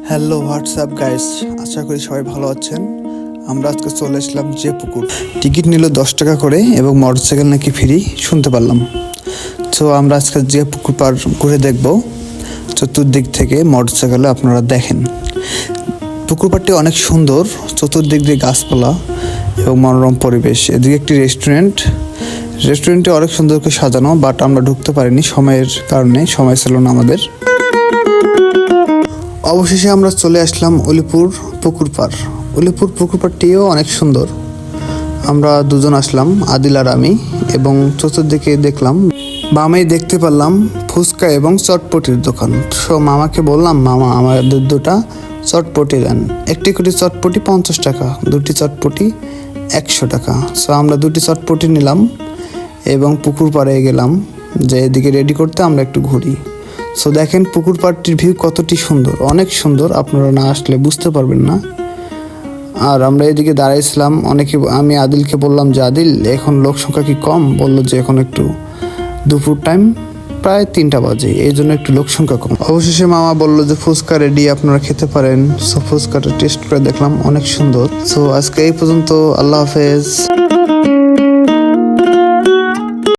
Hello WhatsApp guys, আশা করি সবাই ভালো আছেন। আমরা আজকে চলে আসলাম যে পুকুর। টিকিট নিল 10 টাকা করে এবং মোটরসাইকেল নাকি ফ্রি শুনতে পারলাম। তো আমরা আজকে যে পুকুর পার ঘুরে দেখব চতুর্দিক থেকে মোটরসাইকেলে। আপনারা দেখেন পুকুর পাড়টি অনেক সুন্দর, চতুর্দিক দিয়ে গাছপালা এবং মনোরম পরিবেশ। এদিকে একটি রেস্টুরেন্টে অনেক সুন্দর করে সাজানো, বাট আমরা ঢুকতে পারিনি সময়ের কারণে, সময় ছিল না আমাদের। অবশেষে আমরা চলে আসলাম উলিপুর পুকুর পাড়। উলিপুর পুকুর পাড়টিও অনেক সুন্দর। আমরা দুজন আসলাম, আদিল আর আমি, এবং চতুর্দিকে দেখলাম, বামেই দেখতে পারলাম ফুচকা এবং চটপটির দোকান। সো মামাকে বললাম, মামা আমাদের দুটা চটপটি দেন। একটি করে চটপটি 50 টাকা, দুটি চটপটি 100 টাকা। সো আমরা দুটি চটপটি নিলাম এবং পুকুর পাড়ে গেলাম যে এদিকে রেডি করতে আমরা একটু ঘুরি। সো দেখেন পুকুর পাড়টির ভিউ কতটি সুন্দর, অনেক সুন্দর, আপনারা না আসলে বুঝতে পারবেন না। আর আমরা এদিকে দাঁড়াইছিলাম, আমি আদিলকে বললাম যে আদিল এখন লোক সংখ্যা কি কম? বললো যে এখন একটু দুপুর টাইম, প্রায় 3টা বাজে, এই জন্য একটু লোক সংখ্যা কম। অবশেষে মামা বললো যে ফুচকা রেডি, আপনারা খেতে পারেন। সো ফুচকাটা টেস্ট করে দেখলাম, অনেক সুন্দর। সো আজকে এই পর্যন্ত, আল্লাহ হাফেজ।